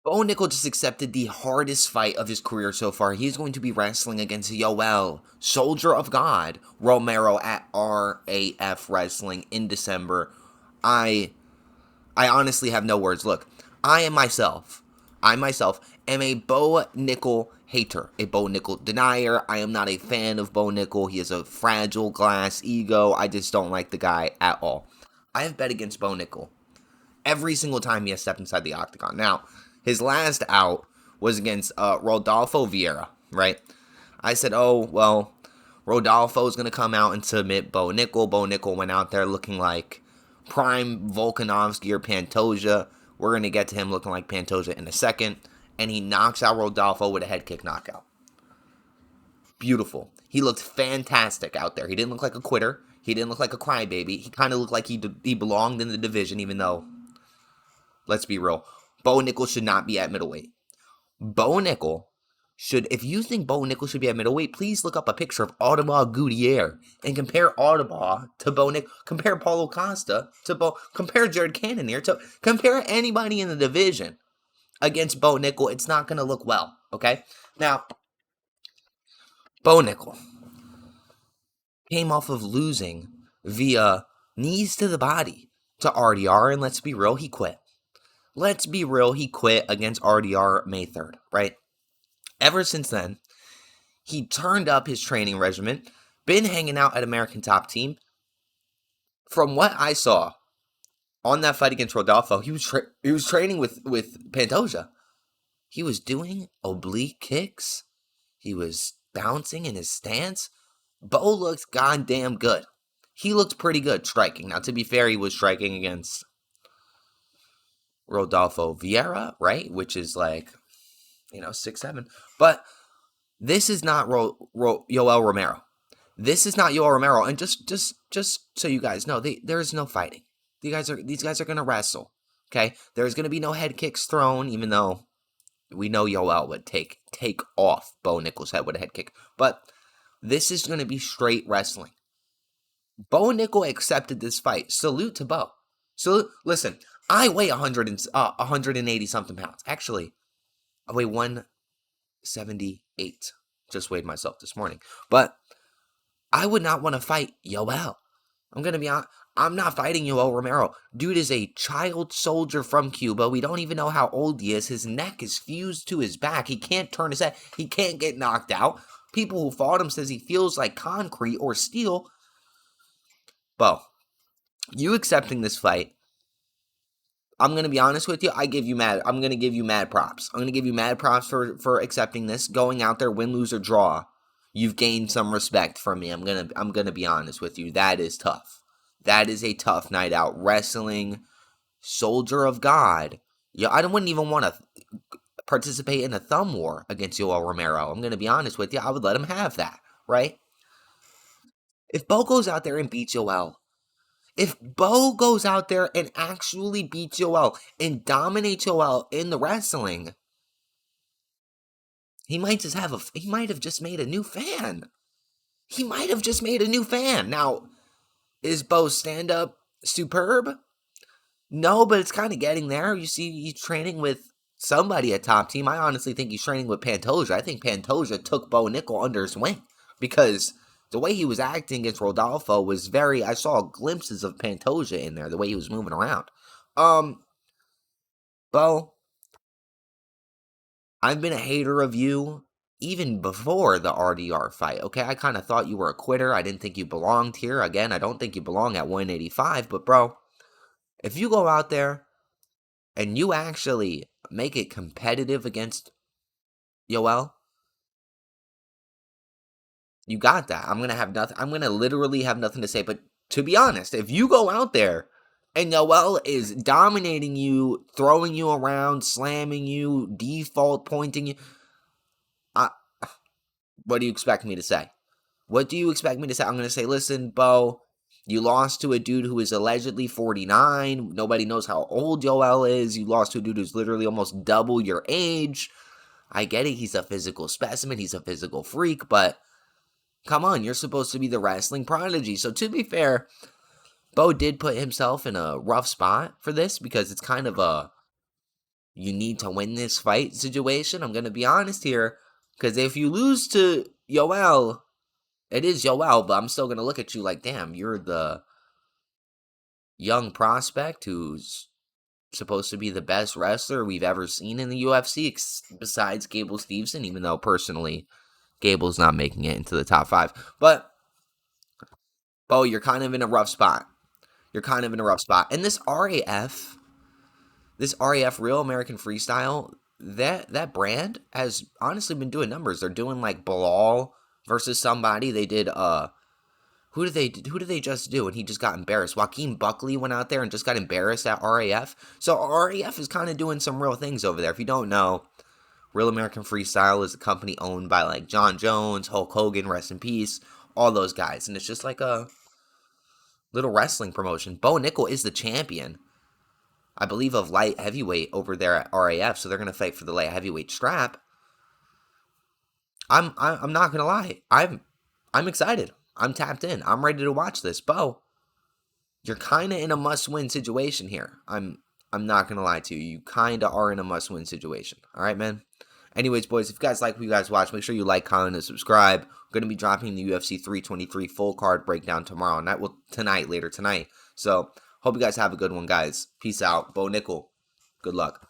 Bo Nickal just accepted the hardest fight of his career so far. He's going to be wrestling against Yoel, Soldier of God, Romero at RAF Wrestling in December. I I honestly have no words. Look, I myself am a Bo Nickal hater, a Bo Nickal denier. I am not a fan of Bo Nickal. He has a fragile glass ego. I just don't like the guy at all. I have bet against Bo Nickal every single time he has stepped inside the octagon. Now, his last out was against Rodolfo Vieira, right? I said, oh, well, Rodolfo's going to come out and submit Bo Nickal. Bo Nickal went out there looking like prime Volkanovski or Pantoja. We're going to get to him looking like Pantoja in a second. And he knocks out Rodolfo with a head kick knockout. Beautiful. He looked fantastic out there. He didn't look like a quitter. He didn't look like a crybaby. He kind of looked like he belonged in the division, even though, let's be real, Bo Nickal should not be at middleweight. Bo Nickal should, if you think Bo Nickal should be at middleweight, please look up a picture of Audemars Gutierrez and compare Audemars to Bo Nickal. Compare Paulo Costa to Bo. Compare Jared Cannonier to. Compare anybody in the division against Bo Nickal. It's not going to look well, okay? Now, Bo Nickal came off of losing via knees to the body to RDR, and let's be real, he quit. Let's be real, he quit against RDR May 3rd, right? Ever since then, he turned up his training regimen, been hanging out at American Top Team. From what I saw on that fight against Rodolfo, he was training with Pantoja. He was doing oblique kicks. He was bouncing in his stance. Bo looked goddamn good. He looked pretty good striking. Now, to be fair, he was striking against Rodolfo Vieira, right? Which is like, 6'7". But this is not Yoel Romero. This is not Yoel Romero. And just so you guys know, there is no fighting. These guys are gonna wrestle. Okay? There's gonna be no head kicks thrown, even though we know Yoel would take off Bo Nickal's head with a head kick. But this is gonna be straight wrestling. Bo Nickal accepted this fight. Salute to Bo. So listen, I weigh 180 something pounds. Actually, I weigh 178. Just weighed myself this morning. But I would not want to fight Yoel. I'm going to be honest. I'm not fighting Yoel Romero. Dude is a child soldier from Cuba. We don't even know how old he is. His neck is fused to his back. He can't turn his head. He can't get knocked out. People who fought him says he feels like concrete or steel. Bo, you accepting this fight, I'm going to be honest with you, I'm going to give you mad props. I'm going to give you mad props for accepting this. Going out there, win, lose, or draw, you've gained some respect from me. I'm going to be honest with you. That is tough. That is a tough night out. Wrestling, soldier of God. Yeah, I wouldn't even want to participate in a thumb war against Yoel Romero. I'm going to be honest with you. I would let him have that, right? If Bo goes out there and beats Yoel, if Bo goes out there and actually beats Yoel and dominates Yoel in the wrestling, he might have just made a new fan. He might have just made a new fan. Now, is Bo's stand-up superb? No, but it's kind of getting there. You see, he's training with somebody at Top Team. I honestly think he's training with Pantoja. I think Pantoja took Bo Nickal under his wing because the way he was acting against Rodolfo was I saw glimpses of Pantoja in there, the way he was moving around. Bo, I've been a hater of you even before the RDR fight, okay? I kind of thought you were a quitter. I didn't think you belonged here. Again, I don't think you belong at 185, but bro, if you go out there and you actually make it competitive against Yoel, you got that. I'm going to literally have nothing to say. But to be honest, if you go out there and Yoel is dominating you, throwing you around, slamming you, default pointing you, what do you expect me to say? What do you expect me to say? I'm going to say, listen, Bo, you lost to a dude who is allegedly 49. Nobody knows how old Yoel is. You lost to a dude who's literally almost double your age. I get it. He's a physical specimen. He's a physical freak, but come on, you're supposed to be the wrestling prodigy. So to be fair, Bo did put himself in a rough spot for this because it's kind of You need to win this fight situation. I'm going to be honest here. Because if you lose to Yoel, it is Yoel, but I'm still going to look at you like, damn, you're the young prospect who's supposed to be the best wrestler we've ever seen in the UFC besides Gable Steveson, even though personally Gable's not making it into the top 5. But, Bo, you're kind of in a rough spot. And this RAF, Real American Freestyle, that brand has honestly been doing numbers. They're doing like Bilal versus somebody. They did who did they just do? And he just got embarrassed. Joaquin Buckley went out there and just got embarrassed at RAF. So RAF is kind of doing some real things over there. If you don't know, Real American Freestyle is a company owned by like John Jones, Hulk Hogan, rest in peace, all those guys. And it's just like a little wrestling promotion. Bo Nickal is the champion, I believe, of light heavyweight over there at RAF. So they're gonna fight for the light heavyweight strap. I'm not gonna lie. I'm excited. I'm tapped in. I'm ready to watch this. Bo, you're kind of in a must-win situation here. I'm not gonna lie to you. You kind of are in a must-win situation. All right, man. Anyways, boys, if you guys like what you guys watch, make sure you like, comment, and subscribe. We're gonna be dropping the UFC 323 full card breakdown tomorrow night. Well, later tonight. So hope you guys have a good one, guys. Peace out. Bo Nickal. Good luck.